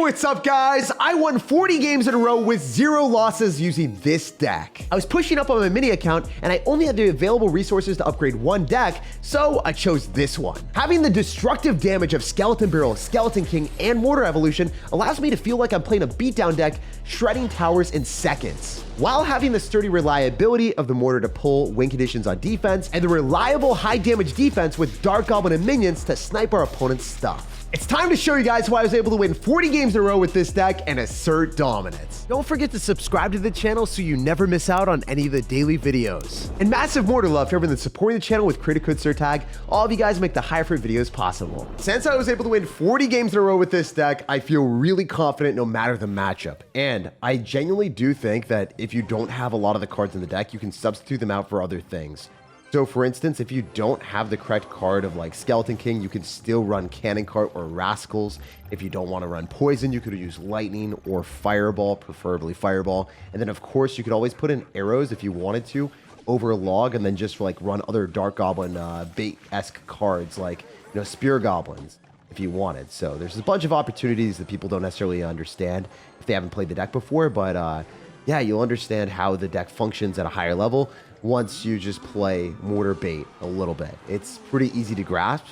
What's up, guys? I won 40 games in a row with 0 losses using this deck. I was pushing up on my mini account and I only had the available resources to upgrade one deck, so I chose this one. Having the destructive damage of Skeleton Barrel, Skeleton King, and Mortar Evolution allows me to feel like I'm playing a beatdown deck, shredding towers in seconds, while having the sturdy reliability of the Mortar to pull win conditions on defense and the reliable high damage defense with Dark Goblin and minions to snipe our opponent's stuff. It's time to show you guys why I was able to win 40 games in a row with this deck and assert dominance. Don't forget to subscribe to the channel so you never miss out on any of the daily videos. And massive Mortar love for everyone that's supporting the channel with creator code SirTag. All of you guys make the higher for videos possible. Since I was able to win 40 games in a row with this deck, I feel really confident no matter the matchup. And I genuinely do think that if you don't have a lot of the cards in the deck, you can substitute them out for other things. So for instance, if you don't have the correct card of like Skeleton King, you can still run Cannon Cart or Rascals. If you don't want to run Poison, you could use Lightning or Fireball, preferably Fireball. And then of course, you could always put in Arrows if you wanted to over Log and then just like run other Dark Goblin bait-esque cards like, Spear Goblins if you wanted. So there's a bunch of opportunities that people don't necessarily understand if they haven't played the deck before, but yeah, you'll understand how the deck functions at a higher level once you just play Mortar bait a little bit. It's pretty easy to grasp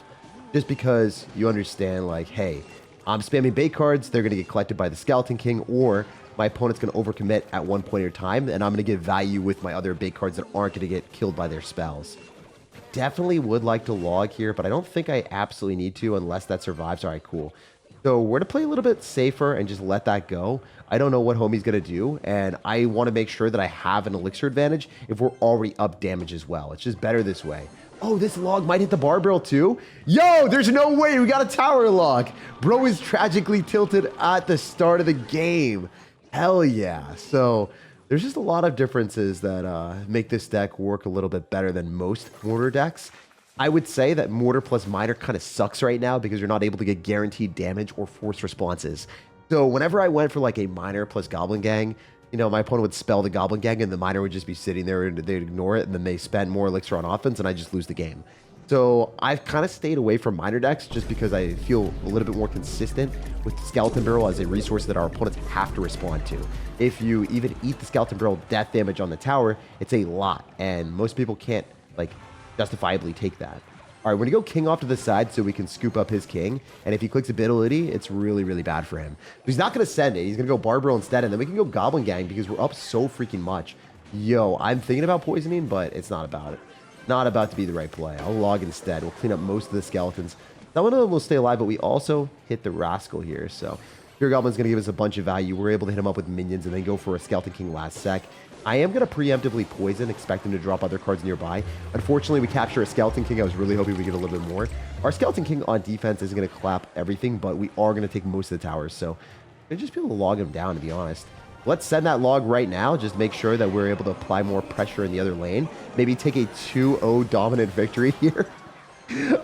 just because you understand like, hey, I'm spamming bait cards, they're going to get collected by the Skeleton King, or my opponent's going to overcommit at one point in time, and I'm going to get value with my other bait cards that aren't going to get killed by their spells. Definitely would like to log here, but I don't think I absolutely need to unless that survives. All right, cool. So we're going to play a little bit safer and just let that go. I don't know what homie's going to do, and I want to make sure that I have an elixir advantage if we're already up damage as well. It's just better this way. Oh, this log might hit the bar barrel too? Yo, there's no way we got a tower log. Bro is tragically tilted at the start of the game. Hell yeah. So there's just a lot of differences that make this deck work a little bit better than most Mortar decks. I would say that Mortar plus Miner kind of sucks right now because you're not able to get guaranteed damage or forced responses. So whenever I went for like a Miner plus Goblin Gang, my opponent would spell the Goblin Gang and the Miner would just be sitting there and they'd ignore it and then they spend more elixir on offense and I just lose the game. So I've kind of stayed away from Miner decks just because I feel a little bit more consistent with Skeleton Barrel as a resource that our opponents have to respond to. If you even eat the Skeleton Barrel death damage on the tower, it's a lot and most people can't like justifiably take that. All right, we're gonna go king off to the side so we can scoop up his king. And if he clicks ability, it's really, really bad for him. But he's not gonna send it. He's gonna go Barbaro instead, and then we can go Goblin Gang because we're up so freaking much. Yo, I'm thinking about poisoning, but it's not about it. Not about to be the right play. I'll log instead. We'll clean up most of the skeletons. Some of them will stay alive, but we also hit the Rascal here. So Spear Goblin's gonna give us a bunch of value. We're able to hit him up with minions and then go for a Skeleton King last sec. I am going to preemptively poison, expect him to drop other cards nearby. Unfortunately, we capture a Skeleton King. I was really hoping we get a little bit more. Our Skeleton King on defense isn't going to clap everything, but we are going to take most of the towers. So I'm just be able to log him down, to be honest. Let's send that log right now. Just make sure that we're able to apply more pressure in the other lane. Maybe take a 2-0 dominant victory here.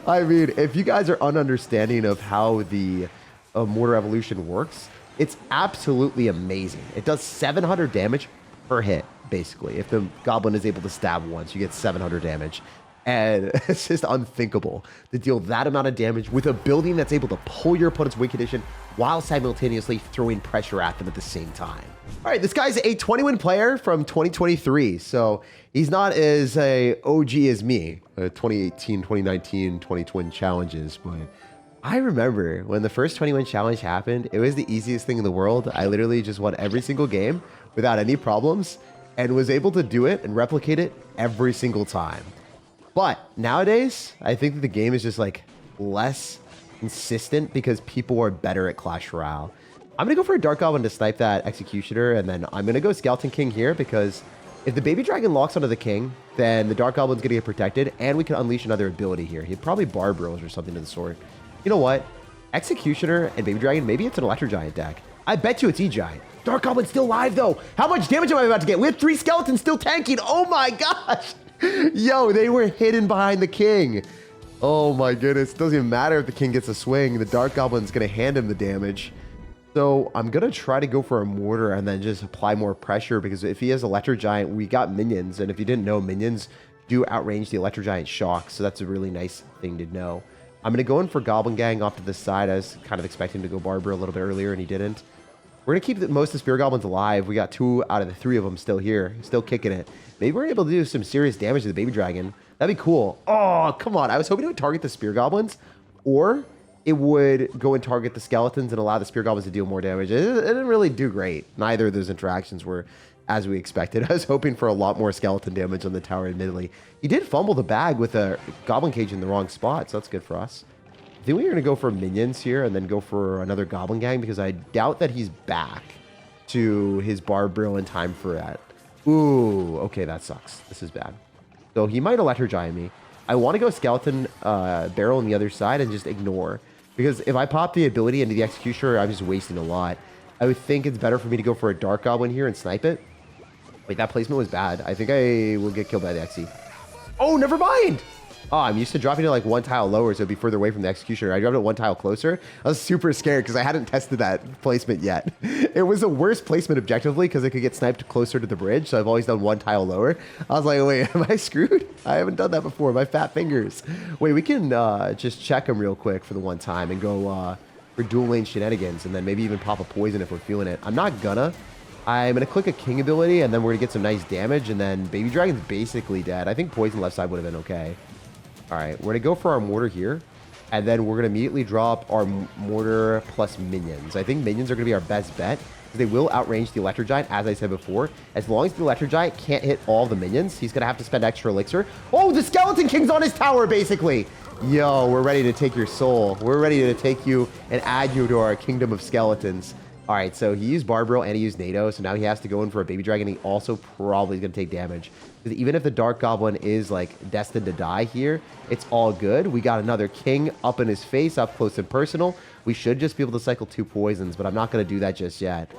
I mean, if you guys are ununderstanding of how the Mortar Evolution works, it's absolutely amazing. It does 700 damage per hit, basically. If the goblin is able to stab once, you get 700 damage. And it's just unthinkable to deal that amount of damage with a building that's able to pull your opponent's win condition while simultaneously throwing pressure at them at the same time. All right, this guy's a 20-win player from 2023, so he's not as a OG as me. 2018, 2019, 2020 challenges, but I remember when the first 20-win challenge happened, it was the easiest thing in the world. I literally just won every single game without any problems and was able to do it and replicate it every single time. But nowadays, I think that the game is just like less consistent because people are better at Clash Royale. I'm going to go for a Dark Goblin to snipe that Executioner, and then I'm going to go Skeleton King here because if the Baby Dragon locks onto the King, then the Dark Goblin's going to get protected and we can unleash another ability here. He'd probably Barbaros or something of the sort. You know what? Executioner and Baby Dragon, maybe it's an Electro Giant deck. I bet you it's E-Giant. Dark Goblin's still alive, though. How much damage am I about to get? We have 3 skeletons still tanking. Oh, my gosh. Yo, they were hidden behind the King. Oh, my goodness. It doesn't even matter if the King gets a swing. The Dark Goblin's going to hand him the damage. So I'm going to try to go for a Mortar and then just apply more pressure because if he has Electro Giant, we got minions. And if you didn't know, minions do outrange the Electro Giant shock. So that's a really nice thing to know. I'm going to go in for Goblin Gang off to the side. I was kind of expecting to go Barber a little bit earlier, and he didn't. We're going to keep most of the Spear Goblins alive. We got 2 out of the 3 of them still here, still kicking it. Maybe we're able to do some serious damage to the Baby Dragon. That'd be cool. Oh, come on. I was hoping it would target the Spear Goblins, or it would go and target the Skeletons and allow the Spear Goblins to deal more damage. It didn't really do great. Neither of those interactions were as we expected. I was hoping for a lot more skeleton damage on the tower, admittedly. He did fumble the bag with a Goblin Cage in the wrong spot, so that's good for us. I think we're going to go for minions here and then go for another Goblin Gang because I doubt that he's back to his Barbarial in time for that. Ooh, okay, that sucks. This is bad. So he might Electrify me. I want to go Skeleton Barrel on the other side and just ignore. Because if I pop the ability into the Executioner, I'm just wasting a lot. I would think it's better for me to go for a Dark Goblin here and snipe it. Wait, that placement was bad. I think I will get killed by the Xe. Oh, never mind! Oh, I'm used to dropping it like 1 tile lower, so it'd be further away from the Executioner. I dropped it 1 tile closer. I was super scared because I hadn't tested that placement yet. It was the worst placement objectively because it could get sniped closer to the bridge, so I've always done 1 tile lower. I was like, wait, am I screwed? I haven't done that before. My fat fingers. Wait, we can just check him real quick for the 1 time and go for dual lane shenanigans and then maybe even pop a poison if we're feeling it. I'm not gonna. I'm going to click a King ability, and then we're going to get some nice damage, and then Baby Dragon's basically dead. I think poison left side would have been okay. All right, we're going to go for our Mortar here, and then we're going to immediately drop our Mortar plus minions. I think minions are going to be our best bet, because they will outrange the Electro Giant, as I said before. As long as the Electro Giant can't hit all the minions, he's going to have to spend extra elixir. Oh, the Skeleton King's on his tower, basically. Yo, we're ready to take your soul. We're ready to take you and add you to our kingdom of skeletons. All right, so he used Barbarial and he used NATO, so now he has to go in for a Baby Dragon. He also probably is going to take damage. Because even if the Dark Goblin is, like, destined to die here, it's all good. We got another King up in his face, up close and personal. We should just be able to cycle 2 poisons, but I'm not going to do that just yet.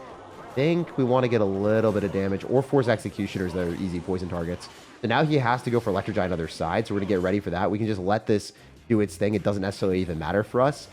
I think we want to get a little bit of damage, or force Executioners that are easy poison targets. So now he has to go for Electro Giant on the other side, so we're going to get ready for that. We can just let this do its thing. It doesn't necessarily even matter for us.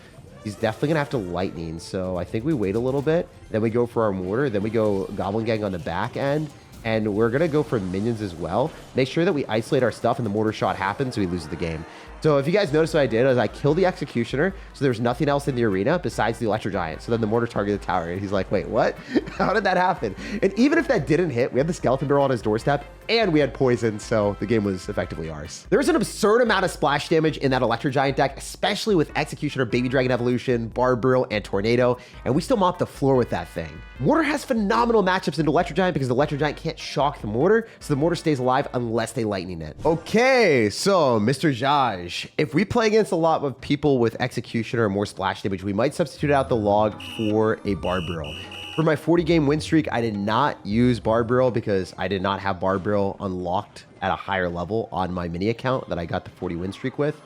He's definitely going to have to Lightning, so I think we wait a little bit. Then we go for our Mortar. Then we go Goblin Gang on the back end. And we're going to go for minions as well. Make sure that we isolate our stuff and the Mortar shot happens so he loses the game. So if you guys notice what I did is I killed the Executioner, so there's nothing else in the arena besides the Electro Giant. So then the Mortar targeted the tower, and he's like, wait, what? How did that happen? And even if that didn't hit, we had the Skeleton Barrel on his doorstep, and we had poison, so the game was effectively ours. There's an absurd amount of splash damage in that Electro Giant deck, especially with Executioner, Baby Dragon Evolution, Barbarial, and Tornado, and we still mop the floor with that thing. Mortar has phenomenal matchups into Electro Giant because the Electro Giant can't shock the Mortar, so the Mortar stays alive unless they Lightning it. Okay, so Mr. Jaj, if we play against a lot of people with Executioner or more splash damage, we might substitute out the log for a Barbarial. For my 40-game win streak, I did not use Barbarial because I did not have Barbarial unlocked at a higher level on my mini account that I got the 40 win streak with.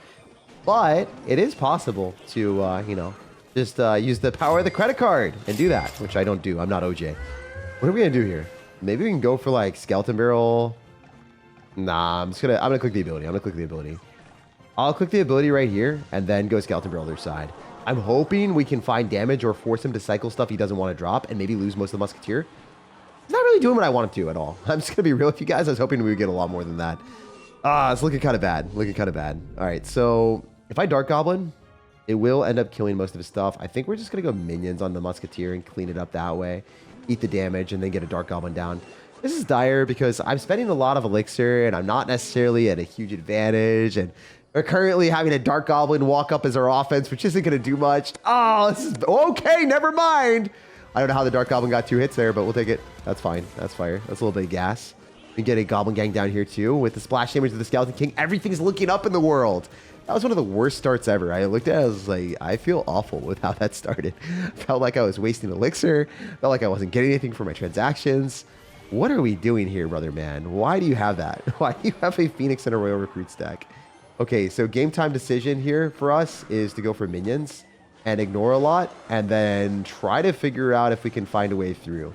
But it is possible to, you know, just use the power of the credit card and do that, which I don't do. I'm not OJ. What are we going to do here? Maybe we can go for, like, Skeleton Barrel. Nah, I'm gonna click the ability. I'll click the ability right here and then go Skeleton Barrel other side. I'm hoping we can find damage or force him to cycle stuff he doesn't want to drop and maybe lose most of the Musketeer. He's not really doing what I want him to at all. I'm just going to be real with you guys. I was hoping we would get a lot more than that. It's looking kind of bad. All right, so if I Dark Goblin, it will end up killing most of his stuff. I think we're just going to go minions on the Musketeer and clean it up that way. Eat the damage and then get a Dark Goblin down. This is dire because I'm spending a lot of elixir and I'm not necessarily at a huge advantage, and we're currently having a Dark Goblin walk up as our offense, which isn't going to do much. Oh, this is okay. Never mind. I don't know how the Dark Goblin got 2 hits there, but we'll take it. That's fine. That's fire. That's a little bit of gas. We get a Goblin Gang down here too with the splash damage of the Skeleton King. Everything's looking up in the world. That was one of the worst starts ever. I looked at it, I was like, I feel awful with how that started. Felt like I was wasting elixir. Felt like I wasn't getting anything for my transactions. What are we doing here, brother man? Why do you have that? Why do you have a Phoenix and a Royal Recruit stack? Okay, so game time decision here for us is to go for minions and ignore a lot and then try to figure out if we can find a way through.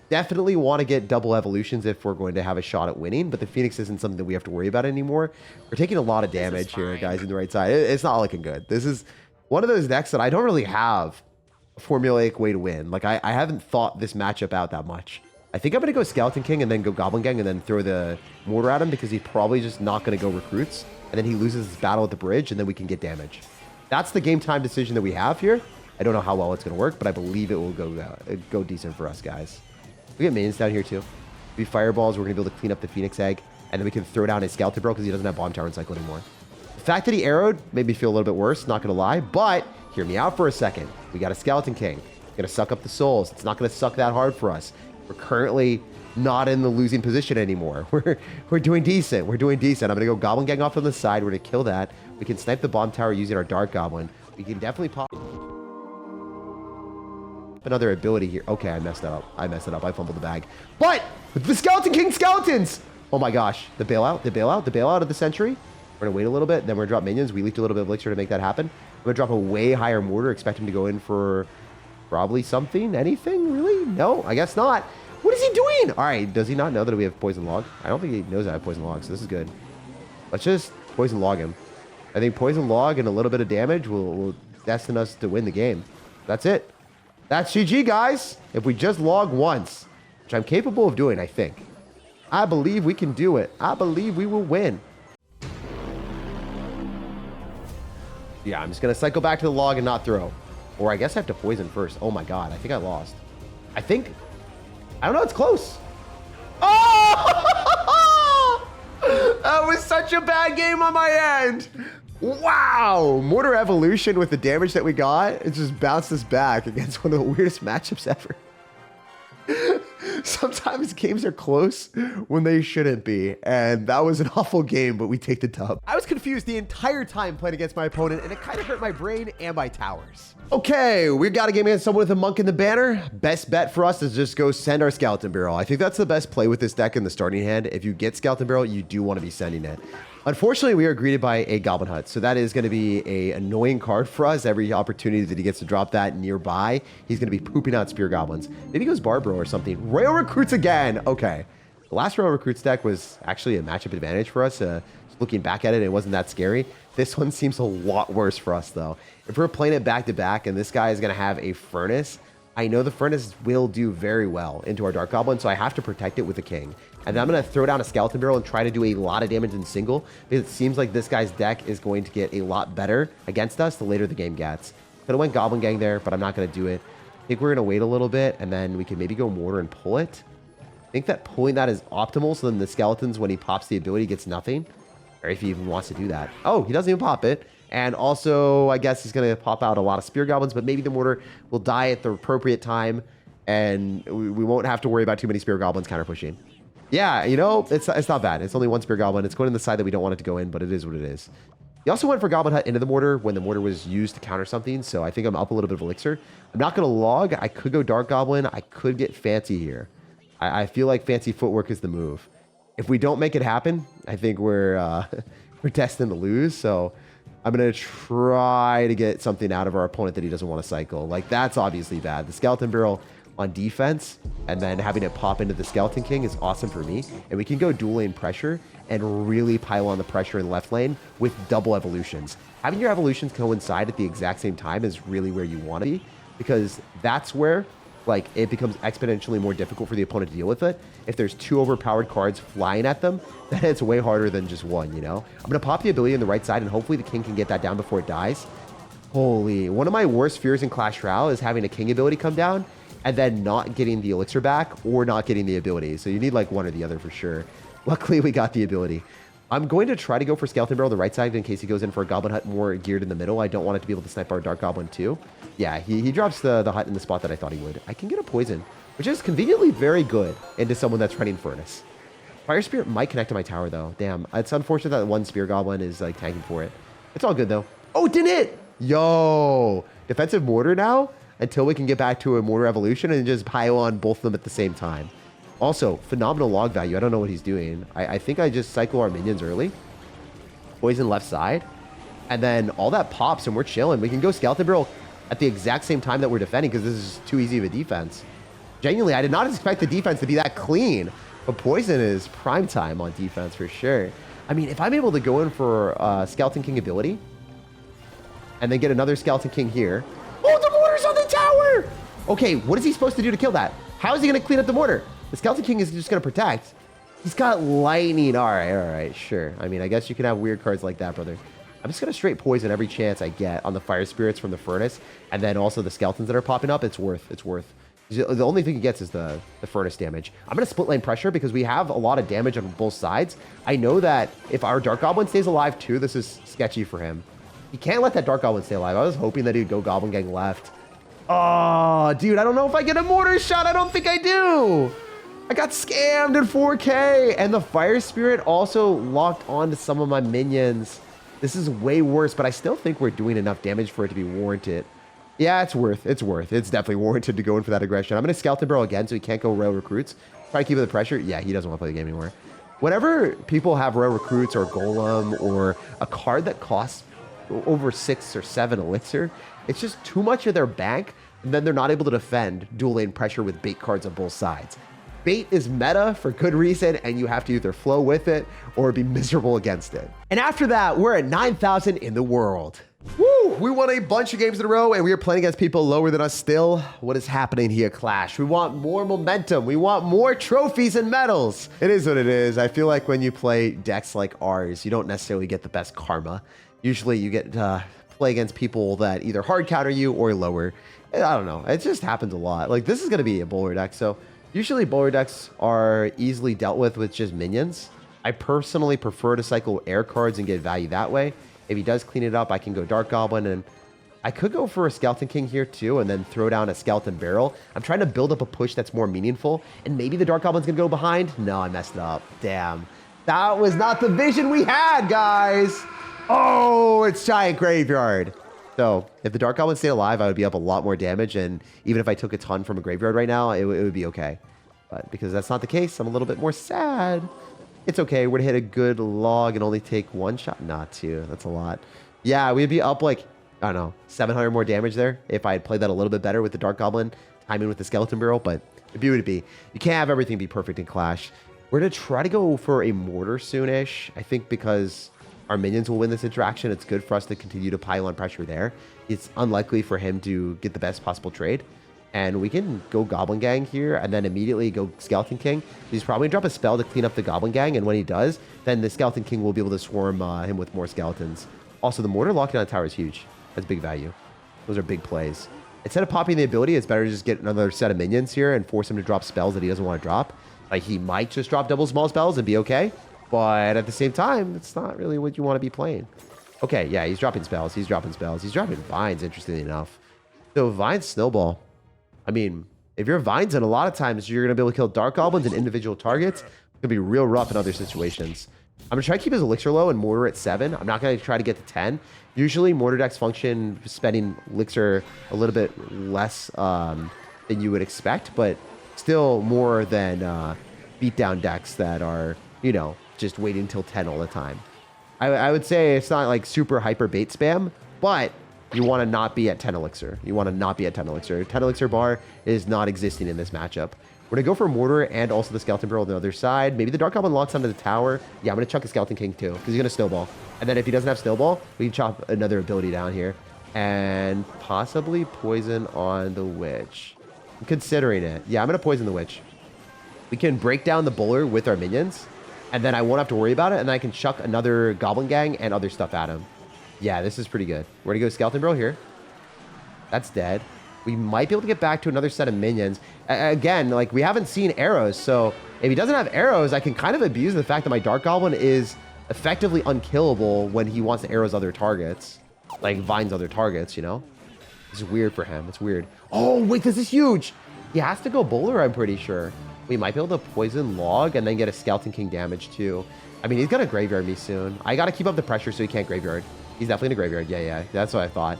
Definitely want to get double evolutions if we're going to have a shot at winning, but the Phoenix isn't something that we have to worry about anymore. We're taking a lot of damage here, guys, in the right side. It's not looking good. This is one of those decks that I don't really have a formulaic way to win. Like, I haven't thought this matchup out that much. I think I'm going to go Skeleton King and then go Goblin Gang and then throw the Mortar at him because he's probably just not going to go recruits. And then he loses his battle at the bridge and then we can get damage. That's the game time decision that we have here. I don't know how well it's going to work, but I believe it will go decent for us, guys. We get minions down here, too. We fireballs. We're going to be able to clean up the Phoenix Egg. And then we can throw down his Skeleton Barrel because he doesn't have Bomb Tower and Cycle anymore. The fact that he arrowed made me feel a little bit worse, not going to lie. But hear me out for a second. We got a Skeleton King. Going to suck up the souls. It's not going to suck that hard for us. We're currently not in the losing position anymore. We're doing decent. We're doing decent. I'm going to go Goblin Gang off on the side. We're going to kill that. We can snipe the Bomb Tower using our Dark Goblin. We can definitely pop another ability here. Okay, I messed that up. I fumbled the bag. But the Skeleton King skeletons! Oh my gosh. The bailout of the century. We're going to wait a little bit. Then we're going to drop minions. We leaked a little bit of elixir to make that happen. I'm going to drop a way higher mortar. Expect him to go in for probably something. Anything, really? No, I guess not. What is he doing? All right, does he not know that we have Poison Log? I don't think he knows I have Poison Log, so this is good. Let's just Poison Log him. I think Poison Log and a little bit of damage will destine us to win the game. That's it. That's GG, guys. If we just log once, which I'm capable of doing, I think. I believe we can do it. I believe we will win. Yeah, I'm just going to cycle back to the log and not throw. Or I guess I have to poison first. Oh my god, I think I lost. I don't know, it's close. Oh! That was such a bad game on my end. Wow. Mortar Evolution with the damage that we got, it just bounced us back against one of the weirdest matchups ever. Sometimes games are close when they shouldn't be, and that was an awful game, but we take the dub. I was confused the entire time playing against my opponent, and it kind of hurt my brain and my towers. Okay, we got a game against someone with a monk in the banner. Best bet for us is just go send our Skeleton Barrel. I think that's the best play with this deck in the starting hand. If you get Skeleton Barrel, you do want to be sending it. Unfortunately, we are greeted by a Goblin Hut, so that is going to be an annoying card for us. Every opportunity that he gets to drop that nearby, he's going to be pooping out Spear Goblins. Maybe he goes Barbaro or something. Royal Recruits again. Okay. The last Royal Recruits deck was actually a matchup advantage for us. Looking back at it, it wasn't that scary. This one seems a lot worse for us, though. If we're playing it back-to-back and this guy is going to have a Furnace, I know the Furnace will do very well into our Dark Goblin, so I have to protect it with a King. And then I'm going to throw down a Skeleton Barrel and try to do a lot of damage in single, because it seems like this guy's deck is going to get a lot better against us the later the game gets. Could have went Goblin Gang there, but I'm not going to do it. I think we're going to wait a little bit, and then we can maybe go Mortar and pull it. I think that pulling that is optimal, so then the Skeletons, when he pops the ability, gets nothing. Or if he even wants to do that. Oh, he doesn't even pop it. And also, I guess he's going to pop out a lot of Spear Goblins, but maybe the Mortar will die at the appropriate time, and we won't have to worry about too many Spear Goblins counterpushing. Yeah, you know, it's not bad. It's only one Spear Goblin. It's going in the side that we don't want it to go in, but it is what it is. He also went for Goblin Hut into the Mortar when the Mortar was used to counter something, so I think I'm up a little bit of elixir. I'm not going to log. I could go Dark Goblin. I could get Fancy here. I feel like Fancy Footwork is the move. If we don't make it happen, I think we're destined to lose, so I'm going to try to get something out of our opponent that he doesn't want to cycle. Like, that's obviously bad. The Skeleton Barrel on defense and then having it pop into the Skeleton King is awesome for me. And we can go dual lane pressure and really pile on the pressure in the left lane with double evolutions. Having your evolutions coincide at the exact same time is really where you want to be, because that's where like it becomes exponentially more difficult for the opponent to deal with it. If there's two overpowered cards flying at them, then it's way harder than just one, you know? I'm going to pop the ability on the right side, and hopefully the King can get that down before it dies. Holy, one of my worst fears in Clash Royale is having a King ability come down and then not getting the elixir back or not getting the ability. So you need like one or the other for sure. Luckily, we got the ability. I'm going to try to go for Skeleton Barrel on the right side in case he goes in for a Goblin Hut more geared in the middle. I don't want it to be able to snipe our Dark Goblin too. Yeah, he drops the hut in the spot that I thought he would. I can get a poison, which is conveniently very good into someone that's running Furnace. Fire Spirit might connect to my tower though. Damn, it's unfortunate that one Spear Goblin is like tanking for it. It's all good though. Oh, it didn't hit! Yo! Defensive Mortar now until we can get back to a Mortar Evolution and just pile on both of them at the same time. Also, phenomenal log value. I don't know what he's doing. I think I just cycle our minions early. Poison left side. And then all that pops and we're chilling. We can go Skeleton Barrel at the exact same time that we're defending because this is too easy of a defense. Genuinely, I did not expect the defense to be that clean. But Poison is prime time on defense for sure. I mean, if I'm able to go in for Skeleton King ability and then get another Skeleton King here. Oh, the Mortar's on the tower! Okay, what is he supposed to do to kill that? How is he going to clean up the Mortar? The Skeleton King is just going to protect. He's got lightning. All right, sure. I mean, I guess you can have weird cards like that, brother. I'm I'm just going to straight poison every chance I get on the fire spirits from the furnace. And then also the skeletons that are popping up. It's worth. The only thing he gets is the furnace damage. I'm going to split lane pressure because we have a lot of damage on both sides. I know that if our Dark Goblin stays alive too, this is sketchy for him. He can't let that Dark Goblin stay alive. I was hoping that he'd go Goblin Gang left. Oh, dude, I don't know if I get a mortar shot. I don't think I do. I got scammed in 4K. And the fire spirit also locked onto some of my minions. This is way worse, but I still think we're doing enough damage for it to be warranted. Yeah, it's worth. It's definitely warranted to go in for that aggression. I'm going to Skeleton Barrel again so he can't go Rail Recruits. Try to keep it the pressure. Yeah, he doesn't want to play the game anymore. Whenever people have Rail Recruits or Golem or a card that costs over 6 or 7 elixir, it's just too much of their bank, and then they're not able to defend dual lane pressure with bait cards on both sides. Bait is meta for good reason, and you have to either flow with it or be miserable against it. And after that, we're at 9,000 in the world. Woo! We won a bunch of games in a row, and we are playing against people lower than us still. What is happening here, Clash? We want more momentum. We want more trophies and medals. It is what it is. I feel like when you play decks like ours, you don't necessarily get the best karma. Usually you get play against people that either hard counter you or lower. I don't know. It just happens a lot. Like, this is going to be a bowler deck, so usually bowler decks are easily dealt with just minions. I personally prefer to cycle air cards and get value that way. If he does clean it up, I can go Dark Goblin, and I could go for a Skeleton King here too and then throw down a Skeleton Barrel. I'm trying to build up a push that's more meaningful, and maybe the Dark Goblin's going to go behind. No, I messed it up. Damn. That was not the vision we had, guys. Oh, it's Giant Graveyard. So if the Dark Goblin stayed alive, I would be up a lot more damage, and even if I took a ton from a graveyard right now, it would be okay. But because that's not the case, I'm a little bit more sad. It's okay. We're going to hit a good log and only take 1 shot. Not 2. That's a lot. Yeah, we'd be up like, I don't know, 700 more damage there if I had played that a little bit better with the Dark Goblin, timing with the Skeleton Barrel, but it'd be what it'd be. You can't have everything be perfect in Clash. We're going to try to go for a Mortar soonish, I think, because our minions will win this interaction. It's good for us to continue to pile on pressure there. It's unlikely for him to get the best possible trade. And we can go Goblin Gang here and then immediately go Skeleton King. He's probably going to drop a spell to clean up the Goblin Gang. And when he does, then the Skeleton King will be able to swarm him with more skeletons. Also, the Mortar locking on the tower is huge. That's big value. Those are big plays. Instead of popping the ability, it's better to just get another set of minions here and force him to drop spells that he doesn't want to drop. Like, he might just drop double small spells and be okay. But at the same time, it's not really what you want to be playing. Okay, yeah, he's dropping spells. He's dropping spells. He's dropping vines, interestingly enough. So vines snowball. I mean, if you're vines, and a lot of times you're going to be able to kill Dark Goblins and individual targets. It's going to be real rough in other situations. I'm going to try to keep his elixir low and Mortar at 7. I'm not going to try to get to 10. Usually, Mortar decks function spending elixir a little bit less than you would expect, but still more than beatdown decks that are, you know, just waiting until 10 all the time. I would say it's not like super hyper bait spam, but you want to not be at 10 elixir. You want to not be at 10 elixir. 10 elixir bar is not existing in this matchup. We're going to go for Mortar and also the Skeleton Barrel on the other side. Maybe the Dark Goblin locks onto the tower. Yeah, I'm going to chuck a Skeleton King too, because he's going to snowball. And then if he doesn't have snowball, we can chop another ability down here. And possibly poison on the witch. I'm considering it. Yeah, I'm going to poison the witch. We can break down the bowler with our minions. And then I won't have to worry about it. And then I can chuck another Goblin Gang and other stuff at him. Yeah, this is pretty good. We're going to go Skeleton Barrel here. That's dead. We might be able to get back to another set of minions. Again, like, we haven't seen arrows. So if he doesn't have arrows, I can kind of abuse the fact that my Dark Goblin is effectively unkillable when he wants to arrows other targets. Like, vines other targets, you know? It's weird for him. It's weird. Oh, wait, this is huge. He has to go bowler, I'm pretty sure. We might be able to poison log and then get a Skeleton King damage too. I mean, he's going to graveyard me soon. I got to keep up the pressure so he can't graveyard. He's definitely in a graveyard. Yeah, that's what I thought.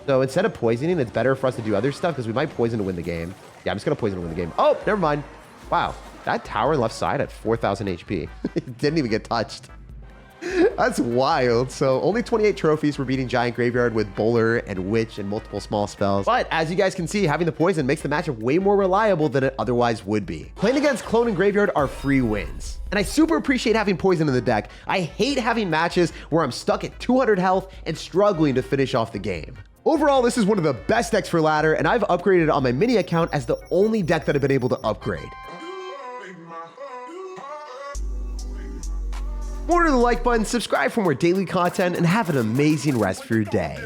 So instead of poisoning, it's better for us to do other stuff because we might poison to win the game. Yeah, I'm just going to poison to win the game. Oh, never mind. Wow. That tower left side at 4,000 HP. It didn't even get touched. That's wild. So only 28 trophies for beating Giant Graveyard with Bowler and Witch and multiple small spells. But as you guys can see, having the poison makes the matchup way more reliable than it otherwise would be. Playing against Clone and Graveyard are free wins. And I super appreciate having poison in the deck. I hate having matches where I'm stuck at 200 health and struggling to finish off the game. Overall, this is one of the best decks for ladder, and I've upgraded on my mini account as the only deck that I've been able to upgrade. Order the like button, subscribe for more daily content, and have an amazing rest of your day.